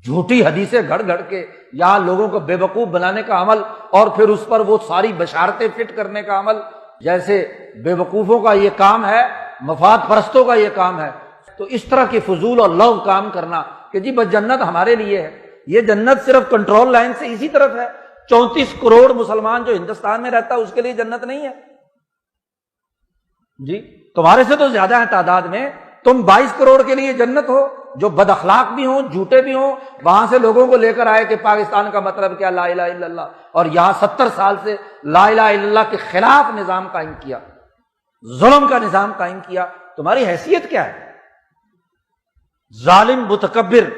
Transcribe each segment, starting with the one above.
جھوٹی حدیثیں گھڑ گھڑ کے یہاں لوگوں کو بے وقوف بنانے کا عمل، اور پھر اس پر وہ ساری بشارتیں فٹ کرنے کا عمل، جیسے بے وقوفوں کا یہ کام ہے، مفاد پرستوں کا یہ کام ہے۔ تو اس طرح کی فضول اور لغو کام کرنا کہ جی بس جنت ہمارے لیے ہے، یہ جنت صرف کنٹرول لائن سے اسی طرف ہے۔ 34 کروڑ مسلمان جو ہندوستان میں رہتا ہے اس کے لیے جنت نہیں ہے جی، تمہارے سے تو زیادہ ہے تعداد میں، تم 22 کروڑ کے لیے جنت ہو، جو بد اخلاق بھی ہوں، جھوٹے بھی ہوں، وہاں سے لوگوں کو لے کر آئے کہ پاکستان کا مطلب کیا، لا الہ الا اللہ، اور یہاں 70 سال سے لا الہ الا اللہ کے خلاف نظام قائم کیا، ظلم کا نظام قائم کیا۔ تمہاری حیثیت کیا ہے؟ ظالم متکبر،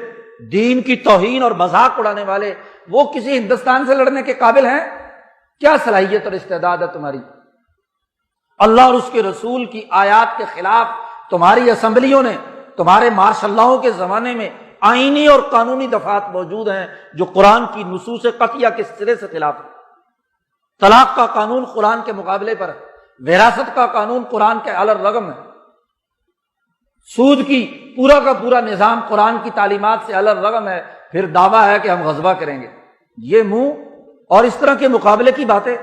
دین کی توہین اور مذاق اڑانے والے، وہ کسی ہندوستان سے لڑنے کے قابل ہیں؟ کیا صلاحیت اور استعداد ہے تمہاری؟ اللہ اور اس کے رسول کی آیات کے خلاف تمہاری اسمبلیوں نے، تمہارے مارشل لاؤں کے زمانے میں آئینی اور قانونی دفعات موجود ہیں جو قرآن کی نصوص قطعیہ کے سرے سے خلاف ہے۔ طلاق کا قانون قرآن کے مقابلے پر ہے، وراثت کا قانون قرآن کے علی الرغم ہے، سود کی پورا کا پورا نظام قرآن کی تعلیمات سے علی الرغم ہے، پھر دعویٰ ہے کہ ہم غزوہ کریں گے۔ یہ منہ اور اس طرح کے مقابلے کی باتیں،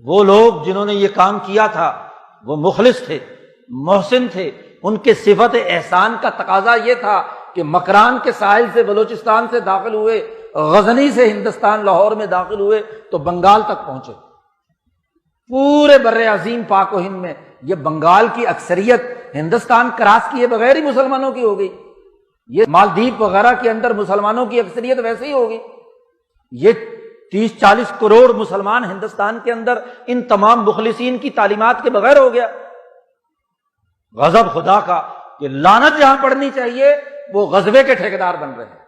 وہ لوگ جنہوں نے یہ کام کیا تھا وہ مخلص تھے، محسن تھے، ان کے صفت احسان کا تقاضا یہ تھا کہ مکران کے ساحل سے بلوچستان سے داخل ہوئے، غزنی سے ہندوستان لاہور میں داخل ہوئے تو بنگال تک پہنچے۔ پورے بر عظیم پاک و ہند میں یہ بنگال کی اکثریت ہندوستان کراس کیے بغیر ہی مسلمانوں کی ہو گئی، یہ مالدیپ وغیرہ کے اندر مسلمانوں کی اکثریت ویسے ہی ہوگی، یہ 30-40 کروڑ مسلمان ہندوستان کے اندر ان تمام مخلصین کی تعلیمات کے بغیر ہو گیا۔ غضب خدا کا کہ لعنت جہاں پڑنی چاہیے وہ غزوے کے ٹھیکیدار بن رہے ہیں۔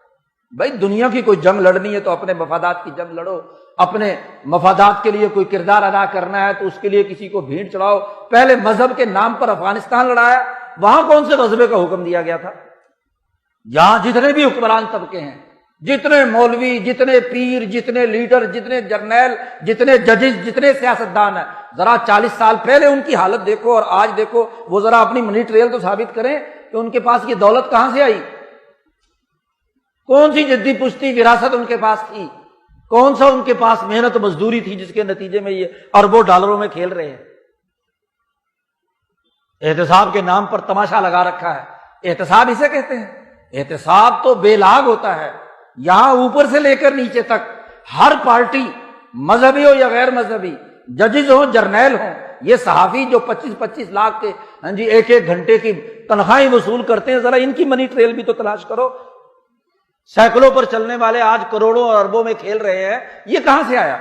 بھائی دنیا کی کوئی جنگ لڑنی ہے تو اپنے مفادات کی جنگ لڑو، اپنے مفادات کے لیے کوئی کردار ادا کرنا ہے تو اس کے لیے کسی کو بھیڑ چڑھاؤ۔ پہلے مذہب کے نام پر افغانستان لڑایا، وہاں کون سے غزوے کا حکم دیا گیا تھا؟ یہاں جتنے بھی حکمران طبقے ہیں، جتنے مولوی، جتنے پیر، جتنے لیڈر، جتنے جرنیل، جتنے ججز، جتنے سیاستدان ہیں، ذرا 40 سال پہلے ان کی حالت دیکھو اور آج دیکھو، وہ ذرا اپنی منی ٹریل تو ثابت کریں کہ ان کے پاس یہ دولت کہاں سے آئی، کون سی جدی پشتی وراثت ان کے پاس تھی، کون سا ان کے پاس محنت مزدوری تھی جس کے نتیجے میں یہ اربوں ڈالروں میں کھیل رہے ہیں۔ احتساب کے نام پر تماشا لگا رکھا ہے، احتساب اسے کہتے ہیں۔ احتساب تو بے لاگ ہوتا ہے، یہاں اوپر سے لے کر نیچے تک ہر پارٹی، مذہبی ہو یا غیر مذہبی، ججز ہوں، جرنیل ہوں، یہ صحافی جو 25-25 لاکھ کے ایک ایک گھنٹے کی تنخواہیں وصول کرتے ہیں، ذرا ان کی منی ٹریل بھی تو تلاش کرو۔ سینکڑوں پر چلنے والے آج کروڑوں اور اربوں میں کھیل رہے ہیں، یہ کہاں سے آیا؟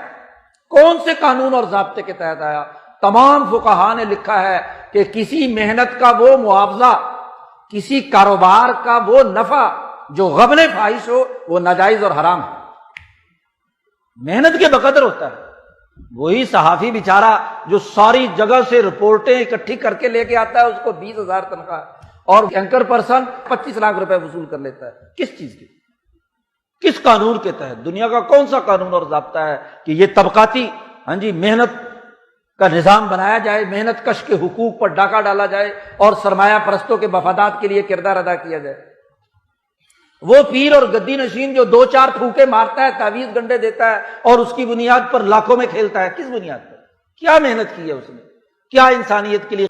کون سے قانون اور ضابطے کے تحت آیا؟ تمام فقہا نے لکھا ہے کہ کسی محنت کا وہ معاوضہ، کسی کاروبار کا وہ نفع جو غبن فاحش ہو وہ ناجائز اور حرام ہے، محنت کے بقدر ہوتا ہے۔ وہی صحافی بیچارہ جو ساری جگہ سے رپورٹیں اکٹھی کر کے لے کے آتا ہے، اس کو 20,000 تنخواہ اور اینکر پرسن 25 لاکھ روپے وصول کر لیتا ہے، کس چیز کی؟ کس قانون کے تحت؟ دنیا کا کون سا قانون اور ضابطہ ہے کہ یہ طبقاتی محنت کا نظام بنایا جائے، محنت کش کے حقوق پر ڈاکہ ڈالا جائے اور سرمایہ پرستوں کے مفادات کے لیے کردار ادا کیا جائے؟ وہ پیر اور گدی نشین جو 2-4 پھونکے مارتا ہے، تعویذ گنڈے دیتا ہے اور اس کی بنیاد پر لاکھوں میں کھیلتا ہے، کس بنیاد پر؟ کیا محنت کی ہے اس نے؟ کیا انسانیت کے لیے